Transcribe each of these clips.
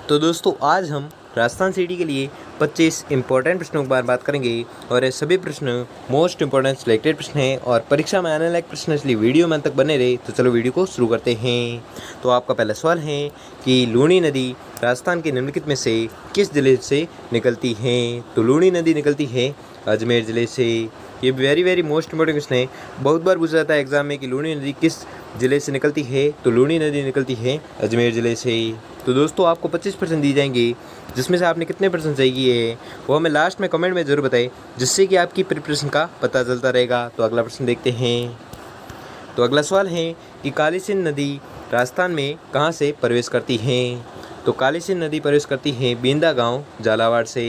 तो दोस्तों आज हम राजस्थान सिटी के लिए 25 इंपॉर्टेंट प्रश्नों के बारे में बात करेंगे और ये सभी प्रश्न मोस्ट इंपॉर्टेंट सिलेक्टेड प्रश्न हैं और परीक्षा में आने लायक प्रश्न, इसलिए वीडियो में अंत तक बने रहे। तो चलो वीडियो को शुरू करते हैं। तो आपका पहला सवाल है कि लूणी नदी राजस्थान के निम्नलिखित में से किस जिले से निकलती है। तो लूणी नदी निकलती है अजमेर ज़िले से। ये वेरी मोस्ट इंपॉर्टेंट क्वेश्चन है, बहुत बार पूछा जाता है एग्जाम में कि लूणी नदी किस ज़िले से निकलती है। तो लूणी नदी निकलती है अजमेर ज़िले से। तो दोस्तों आपको 25% दी जाएंगे, जिसमें से आपने कितने परसेंट सही किए हैं वो हमें लास्ट में कमेंट में ज़रूर बताएं, जिससे कि आपकी प्रिपरेशन का पता चलता रहेगा। तो अगला प्रश्न देखते हैं। तो अगला सवाल है कि काली सिंध नदी राजस्थान में कहाँ से प्रवेश करती है। तो काली सिंध नदी प्रवेश करती है बींदा गाँव झालावाड़ से।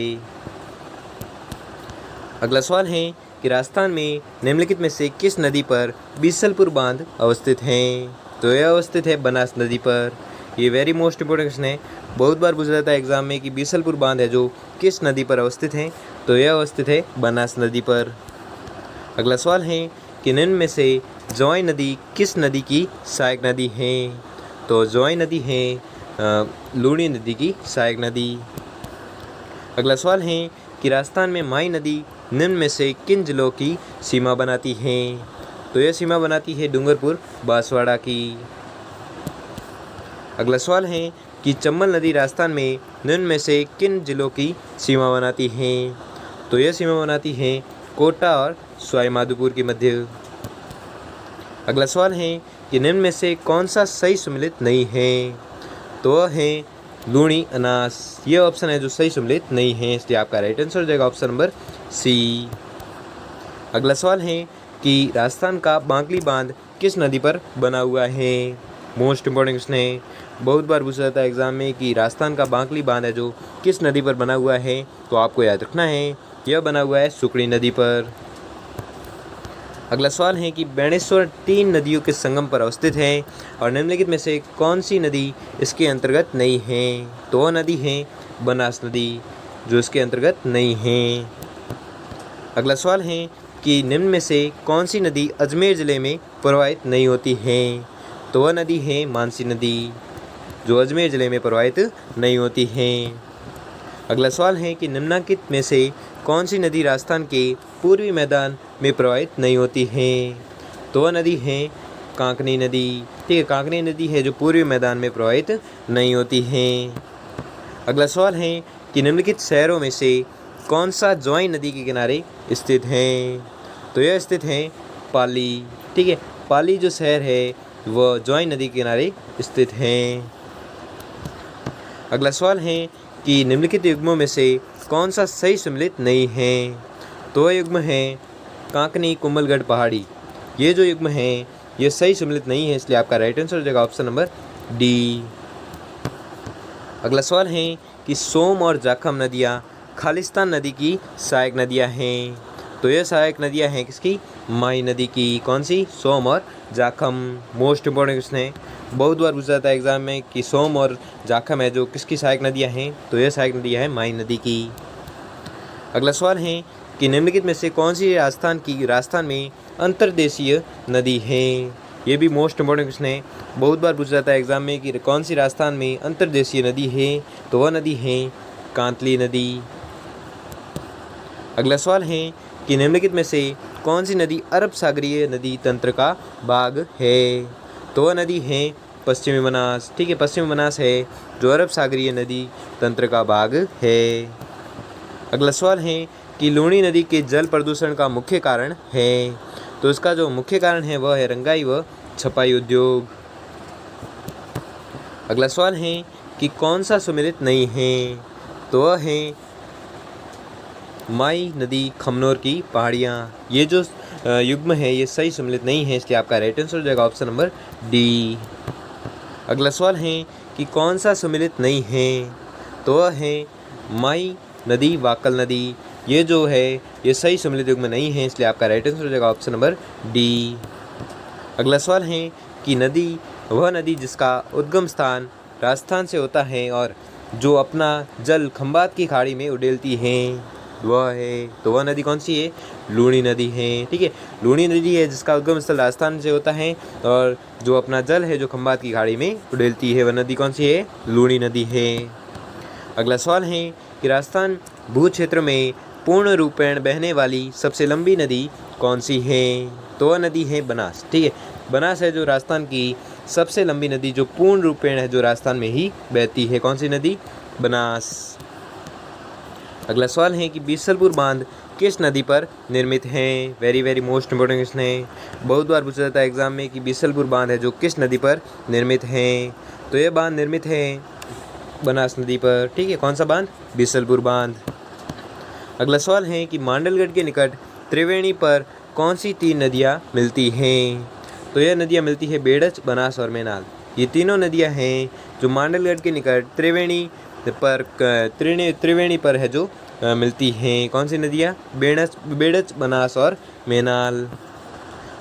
अगला सवाल है कि राजस्थान में निम्नलिखित में से किस नदी पर बीसलपुर बांध अवस्थित है। तो यह अवस्थित है बनास नदी पर। ये वेरी मोस्ट इंपॉर्टेंट क्वेश्चन है, बहुत बार पूछा जाता है एग्जाम में कि बीसलपुर बांध है जो किस नदी पर अवस्थित है। तो यह अवस्थित है बनास नदी पर। अगला सवाल है कि निम्न में से जोई नदी किस नदी की सहायक नदी है। तो जोई नदी है लूणी नदी की सहायक नदी। अगला सवाल है कि राजस्थान में माई नदी निम्न में से किन जिलों की सीमा बनाती है। तो यह सीमा बनाती है डूंगरपुर बांसवाड़ा की। अगला सवाल है कि चंबल नदी राजस्थान में निम्न में से किन जिलों की सीमा बनाती है। तो यह सीमा बनाती है कोटा और सवाई माधोपुर के मध्य। अगला सवाल है कि निम्न में से कौन सा सही सम्मिलित नहीं है। तो वह है लूणी अनास। यह ऑप्शन है जो सही सम्मिलित नहीं है, इसलिए आपका राइट आंसर हो जाएगा ऑप्शन नंबर सी। अगला सवाल है कि राजस्थान का बांकली बांध किस नदी पर बना हुआ है। मोस्ट इंपॉर्टेंट क्वेश्चन है, बहुत बार पूछा जाता है एग्जाम में कि राजस्थान का बांकली बांध है जो किस नदी पर बना हुआ है। तो आपको याद रखना है यह बना हुआ है सुकड़ी नदी पर। अगला सवाल है कि बेणेश्वर 3 नदियों के संगम पर अवस्थित है और निम्नलिखित में से कौन सी नदी इसके अंतर्गत नहीं है। तो वह नदी है बनास नदी जो इसके अंतर्गत नहीं है। अगला सवाल है कि निम्न में से कौन सी नदी अजमेर ज़िले में प्रवाहित नहीं होती है। तो वह नदी है मानसी नदी जो अजमेर ज़िले में प्रवाहित नहीं होती है। अगला सवाल है कि निम्नलिखित में से कौन सी नदी राजस्थान के पूर्वी मैदान में प्रवाहित नहीं होती है। तो वह नदी है कांकनी नदी। ठीक है, कांकनी नदी है जो पूर्वी मैदान में प्रवाहित नहीं होती है। अगला सवाल है कि निम्नलिखित शहरों में से कौन सा जोई नदी के किनारे स्थित है। तो यह स्थित है पाली। ठीक है, पाली जो शहर है वह जोई नदी के किनारे स्थित है। अगला सवाल है कि निम्नलिखित युग्मों में से कौन सा सही सम्मिलित नहीं है। तो वह युग्म है कांकनी कुंभलगढ़ पहाड़ी। ये जो युग्म है ये सही सम्मिलित नहीं है, इसलिए आपका राइट आंसर हो जाएगा ऑप्शन नंबर डी। अगला सवाल है कि सोम और जाखम नदियाँ खालिस्तान नदी की सहायक नदियाँ हैं। तो ये सहायक नदियाँ हैं किसकी, माई नदी की। कौन सी, सोम और जाखम। मोस्ट इंपॉर्टेंट क्वेश्चन है, बहुत बार पूछा जाता है एग्जाम में कि सोम और जाखम है जो किसकी सहायक नदियाँ हैं। तो यह सहायक नदियाँ हैं माई नदी की। अगला सवाल है कि निम्नलिखित में से कौन सी राजस्थान में अंतर्देशीय नदी है। ये भी मोस्ट इंपॉर्टेंट क्वेश्चन है, बहुत बार पूछा जाता है एग्जाम में कि कौन सी राजस्थान में अंतर्देशीय नदी है। तो वह नदी है कांतली नदी। अगला सवाल है कि निम्नलिखित में से कौन सी नदी अरब सागरीय नदी तंत्र का भाग है। तो वह नदी है पश्चिमी बनास। ठीक है, पश्चिमी बनास है जो अरब सागरीय नदी तंत्र का भाग है। अगला सवाल है कि लूणी नदी के जल प्रदूषण का मुख्य कारण है। तो इसका जो मुख्य कारण है वह है रंगाई व छपाई उद्योग। अगला सवाल है कि कौन सा सम्मिलित नहीं है। तो वह है माई नदी खमनोर की पहाड़ियाँ। ये जो युग्म है ये सही सम्मिलित नहीं है, इसलिए आपका राइट आंसर हो जाएगा ऑप्शन नंबर डी। अगला सवाल है कि कौन सा सम्मिलित नहीं है। तो वह है माई नदी वाकल नदी। ये जो है ये सही सम्मिलित युग्म नहीं है, इसलिए आपका राइट आंसर हो जाएगा ऑप्शन नंबर डी। अगला सवाल है कि वह नदी जिसका उद्गम स्थान राजस्थान से होता है और जो अपना जल खंबात की खाड़ी में उड़ेलती है वह है। तो वह नदी कौन सी है, लूणी नदी है। ठीक है, लूणी नदी है जिसका उद्गम स्थल राजस्थान से होता है और जो अपना जल है जो खंबात की खाड़ी में उड़ेलती है वह नदी कौन सी है, लूणी नदी है। अगला सवाल है कि राजस्थान भू क्षेत्र में पूर्ण रूपेण बहने वाली सबसे लंबी नदी कौन सी है? तो वह नदी है बनास। ठीक है, बनास है जो राजस्थान की सबसे लंबी नदी जो पूर्ण रूपेण है, जो राजस्थान में ही बहती है। कौन सी नदी? बनास। अगला सवाल है कि बीसलपुर बांध किस नदी पर निर्मित है? Very very most important question है, बहुत बार पूछा जाता है एग्जाम में कि बीसलपुर बांध है जो किस नदी पर निर्मित है। तो यह बांध निर्मित है बनास नदी पर। ठीक है, कौन सा बांध? बीसलपुर बांध। अगला सवाल है कि मांडलगढ़ के निकट त्रिवेणी पर कौन सी 3 नदियाँ मिलती हैं? तो यह नदियाँ मिलती है बेड़च, बनास और मेनाल। ये तीनों नदियाँ हैं जो मांडलगढ़ के निकट त्रिवेणी पर है जो मिलती हैं। कौन सी नदियाँ? बेड़च, बनास और मेनाल।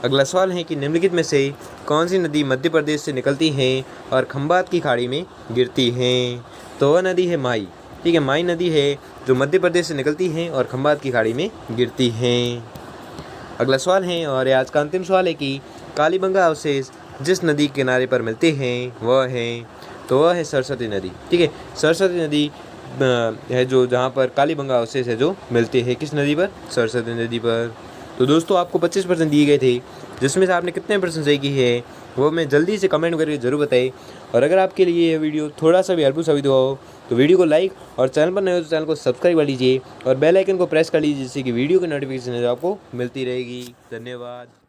अगला सवाल है कि निम्नलिखित में से कौन सी नदी मध्य प्रदेश से निकलती है और खंबात की खाड़ी में गिरती है? तो वह नदी है माई। ठीक है, माई नदी है जो मध्य प्रदेश से निकलती है और खंबात की खाड़ी में गिरती है। अगला सवाल है और आज का अंतिम सवाल है कि कालीबंगा अवशेष जिस नदी के किनारे पर मिलते हैं वह है, तो वह है सरस्वती नदी। ठीक है, सरस्वती नदी है जो जहाँ पर कालीबंगा अवशेष है जो मिलते हैं। किस नदी पर? सरस्वती नदी पर। तो दोस्तों आपको 25% दिए गए थे, जिसमें से आपने कितने परसेंट सही की है वो मैं जल्दी से कमेंट करके ज़रूर बताएं। और अगर आपके लिए यह वीडियो थोड़ा सा भी हेल्पफुल साबित हुआ हो तो वीडियो को लाइक और चैनल पर नए हो तो चैनल को सब्सक्राइब कर लीजिए और बेल आइकन को प्रेस कर लीजिए, जिससे कि वीडियो की नोटिफिकेशन आपको मिलती रहेगी। धन्यवाद।